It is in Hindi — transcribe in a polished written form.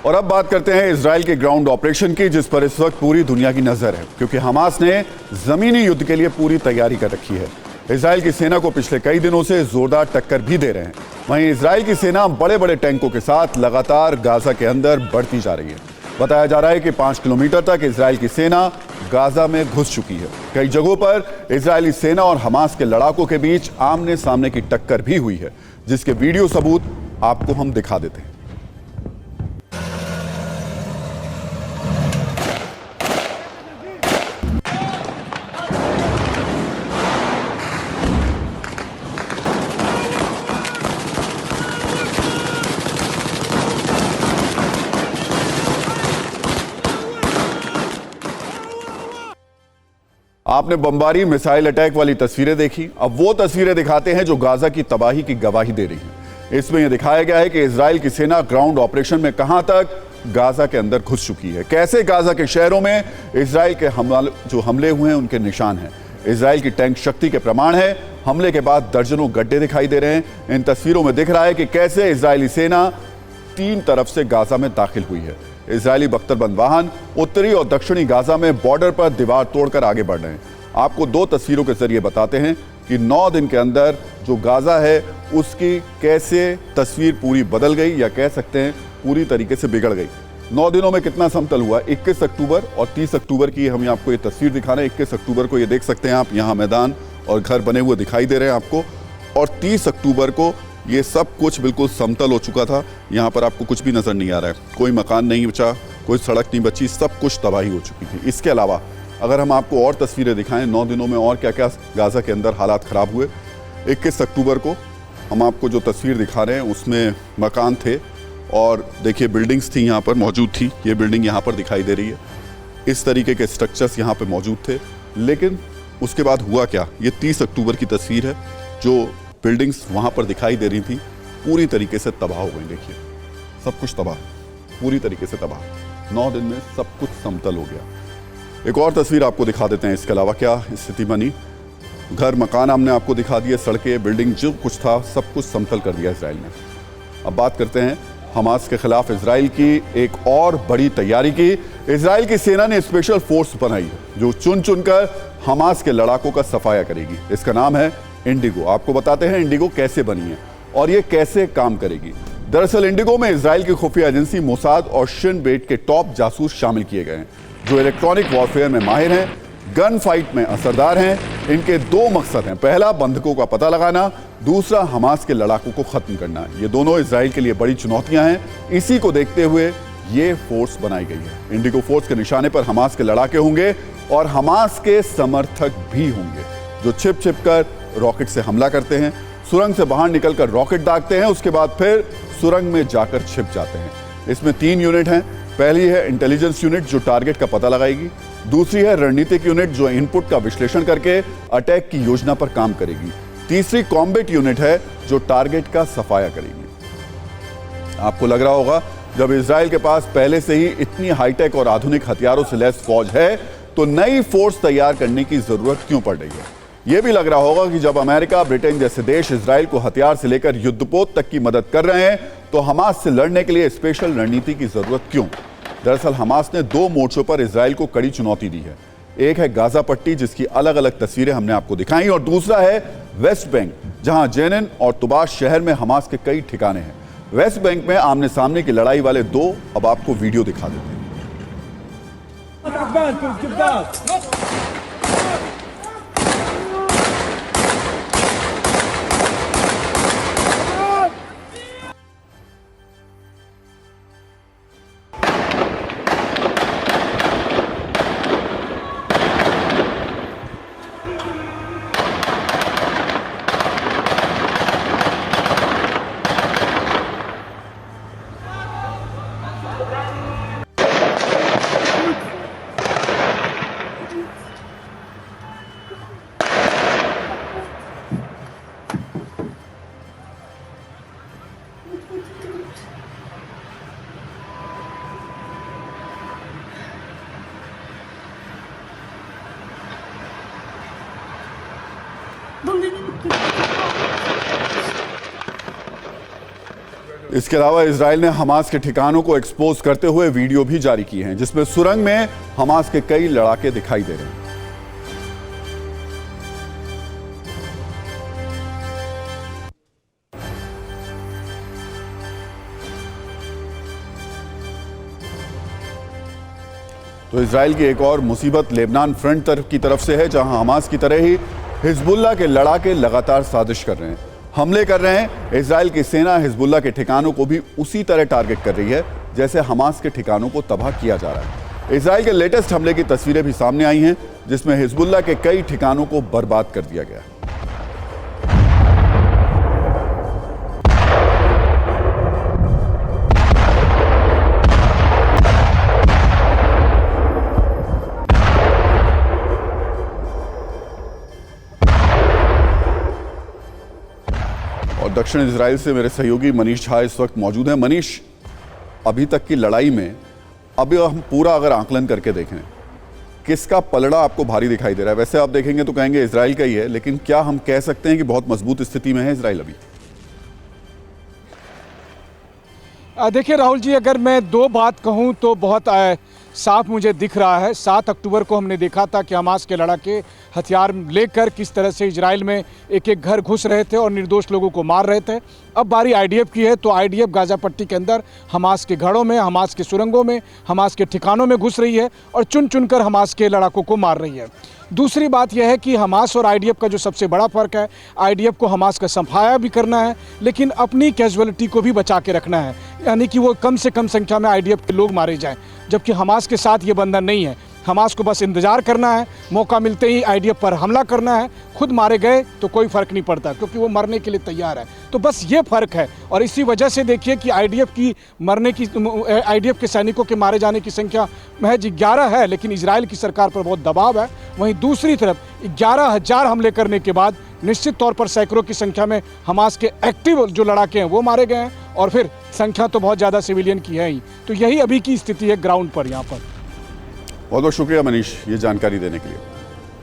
और अब बात करते हैं इजराइल के ग्राउंड ऑपरेशन की, जिस पर इस वक्त पूरी दुनिया की नजर है, क्योंकि हमास ने जमीनी युद्ध के लिए पूरी तैयारी कर रखी है। इजराइल की सेना को पिछले कई दिनों से जोरदार टक्कर भी दे रहे हैं। वहीं इजराइल की सेना बड़े बड़े टैंकों के साथ लगातार गाजा के अंदर बढ़ती जा रही है। बताया जा रहा है कि 5 किलोमीटर तक इजराइल की सेना गाजा में घुस चुकी है। कई जगहों पर इजरायली सेना और हमास के लड़ाकों के बीच आमने सामने की टक्कर भी हुई है, जिसके वीडियो सबूत आपको हम दिखा देते हैं। आपने बमबारी मिसाइल अटैक वाली तस्वीरें देखी। अब वो तस्वीरें दिखाते हैं जो गाजा की तबाही की गवाही दे रही हैं। इसमें यह दिखाया गया है कि इजराइल की सेना ग्राउंड ऑपरेशन में कहां तक गाजा के अंदर घुस चुकी है, कैसे गाजा के शहरों में इजराइल के जो हमले हुए हैं उनके निशान हैं। इजराइल की टैंक शक्ति के प्रमाण है। हमले के बाद दर्जनों गड्ढे दिखाई दे रहे हैं। इन तस्वीरों में दिख रहा है कि कैसे इजरायली सेना 3 तरफ से गाजा में दाखिल हुई है। इजरायली बख्तरबंद वाहन उत्तरी और दक्षिणी गाजा में बॉर्डर पर दीवार तोड़कर आगे बढ़ रहे हैं। आपको 2 तस्वीरों के जरिए बताते हैं कि 9 दिन के अंदर जो गाजा है उसकी कैसे तस्वीर पूरी बदल गई, या कह सकते हैं पूरी तरीके से बिगड़ गई। 9 दिनों में कितना समतल हुआ। 21 अक्टूबर और 30 अक्टूबर की हम आपको ये तस्वीर दिखा रहे हैं। 21 अक्टूबर को ये देख सकते हैं आप, यहाँ मैदान और घर बने हुए दिखाई दे रहे हैं आपको। और 30 अक्टूबर को ये सब कुछ बिल्कुल समतल हो चुका था। यहाँ पर आपको कुछ भी नजर नहीं आ रहा है, कोई मकान नहीं बचा, कोई सड़क नहीं बची, सब कुछ तबाही हो चुकी थी। इसके अलावा अगर हम आपको और तस्वीरें दिखाएं 9 दिनों में और क्या क्या गाजा के अंदर हालात खराब हुए। 21 अक्टूबर को हम आपको जो तस्वीर दिखा रहे हैं उसमें मकान थे और देखिए बिल्डिंग्स थी यहाँ पर मौजूद थी। ये बिल्डिंग यहाँ पर दिखाई दे रही है। इस तरीके के स्ट्रक्चर्स यहाँ पर मौजूद थे। लेकिन उसके बाद हुआ क्या, ये 30 अक्टूबर की तस्वीर है। जो बिल्डिंग्स वहाँ पर दिखाई दे रही थी पूरी तरीके से तबाह हो गई। देखिए सब कुछ तबाह, पूरी तरीके से तबाह। 9 दिन में सब कुछ समतल हो गया। एक और तस्वीर आपको दिखा देते हैं। इसके अलावा क्या स्थिति बनी, घर मकान हमने आपको दिखा दिए, सड़कें बिल्डिंग जो कुछ था सब कुछ समतल कर दिया इजराइल ने। अब बात करते हैं हमास के खिलाफ इजराइल की एक और बड़ी तैयारी की। इजराइल की सेना ने स्पेशल फोर्स बनाई है जो चुन चुनकर हमास के लड़ाकों का सफाया करेगी। इसका नाम है इंडिगो। आपको बताते हैं इंडिगो कैसे बनी है और ये कैसे काम करेगी। दरअसल इंडिगो में इजराइल की खुफिया एजेंसी मोसाद और शिन बेट के टॉप जासूस शामिल किए गए हैं जो इलेक्ट्रॉनिक वॉरफेयर में माहिर हैं, गन फाइट में असरदार हैं। इनके 2 मकसद हैं, पहला बंधकों का पता लगाना, दूसरा हमास के लड़ाकों को खत्म करना। ये दोनों इजराइल के लिए बड़ी चुनौतियां हैं। इसी को देखते हुए ये फोर्स बनाई गई है। इंडिगो फोर्स के निशाने पर हमास के लड़ाके होंगे और हमास के समर्थक भी होंगे जो छिप छिप कर रॉकेट से हमला करते हैं, सुरंग से बाहर निकलकर रॉकेट दागते हैं, उसके बाद फिर सुरंग में जाकर छिप जाते हैं। इसमें 3 यूनिट हैं। पहली है इंटेलिजेंस यूनिट जो टारगेट का पता लगाएगी, दूसरी है रणनीतिक यूनिट जो इनपुट का विश्लेषण करके अटैक की योजना पर काम करेगी, तीसरी कॉम्बैट यूनिट है जो टारगेट का सफाया करेगी। आपको लग रहा होगा जब इजराइल के पास पहले से ही इतनी हाईटेक और आधुनिक हथियारों से लैस फौज है तो नई फोर्स तैयार करने की जरूरत क्यों पड़ रही है। यह भी लग रहा होगा कि जब अमेरिका, ब्रिटेन जैसे देश इजराइल को हथियार से लेकर युद्धपोत तक की मदद कर रहे हैं तो हमास से लड़ने के लिए स्पेशल रणनीति की जरूरत क्यों। दरअसल हमास ने 2 मोर्चों पर इजराइल को कड़ी चुनौती दी है। एक है गाजा पट्टी जिसकी अलग अलग तस्वीरें हमने आपको दिखाई, और दूसरा है वेस्ट बैंक जहां जेनिन और तुबाश शहर में हमास के कई ठिकाने हैं। वेस्ट बैंक में आमने सामने की लड़ाई वाले 2 अब आपको वीडियो दिखा देते हैं। ¿Dónde viene? इसके अलावा इजराइल ने हमास के ठिकानों को एक्सपोज करते हुए वीडियो भी जारी की हैं, जिसमें सुरंग में हमास के कई लड़ाके दिखाई दे रहे हैं। तो इजराइल की एक और मुसीबत लेबनान फ्रंट की तरफ से है, जहां हमास की तरह ही हिजबुल्लाह के लड़ाके लगातार साजिश कर रहे हैं, हमले कर रहे हैं। इजराइल की सेना हिजबुल्लाह के ठिकानों को भी उसी तरह टारगेट कर रही है जैसे हमास के ठिकानों को तबाह किया जा रहा है। इजराइल के लेटेस्ट हमले की तस्वीरें भी सामने आई हैं, जिसमें हिजबुल्लाह के कई ठिकानों को बर्बाद कर दिया गया। और दक्षिण इजराइल से मेरे सहयोगी मनीष झा इस वक्त मौजूद हैं। मनीष, अभी तक की लड़ाई में अभी हम पूरा अगर आकलन करके देखें, किसका पलड़ा आपको भारी दिखाई दे रहा है? वैसे आप देखेंगे तो कहेंगे इजराइल का ही है, लेकिन क्या हम कह सकते हैं कि बहुत मजबूत स्थिति में है इजराइल अभी? देखिए राहुल जी, अगर मैं दो बात कहूं तो बहुत साफ मुझे दिख रहा है। 7 अक्टूबर को हमने देखा था कि हमास के लड़ाके हथियार लेकर किस तरह से इजराइल में एक एक घर घुस रहे थे और निर्दोष लोगों को मार रहे थे। अब बारी आईडीएफ की है, तो आईडीएफ गाजा पट्टी के अंदर हमास के घरों में, हमास के सुरंगों में, हमास के ठिकानों में घुस रही है और चुन चुनकर हमास के लड़ाकों को मार रही है। दूसरी बात यह है कि हमास और आईडीएफ का जो सबसे बड़ा फ़र्क है, आईडीएफ को हमास का सफाया भी करना है, लेकिन अपनी कैजुअलिटी को भी बचा के रखना है, यानी कि वो कम से कम संख्या में आईडीएफ के लोग मारे जाएं। जबकि हमास के साथ ये बंधन नहीं है। हमास को बस इंतजार करना है, मौका मिलते ही आईडीएफ पर हमला करना है। खुद मारे गए तो कोई फ़र्क नहीं पड़ता, क्योंकि वो मरने के लिए तैयार है। तो बस ये फ़र्क है, और इसी वजह से देखिए कि आईडीएफ के सैनिकों के मारे जाने की संख्या महज 11 है, लेकिन इजराइल की सरकार पर बहुत दबाव है। वहीं दूसरी तरफ 11,000 हमले करने के बाद निश्चित तौर पर सैकड़ों की संख्या में हमास के एक्टिव जो लड़ाके हैं वो मारे गए हैं, और फिर संख्या तो बहुत ज़्यादा सिविलियन की है ही। तो यही अभी की स्थिति है ग्राउंड पर यहाँ पर। बहुत बहुत शुक्रिया मनीष, ये जानकारी देने के लिए।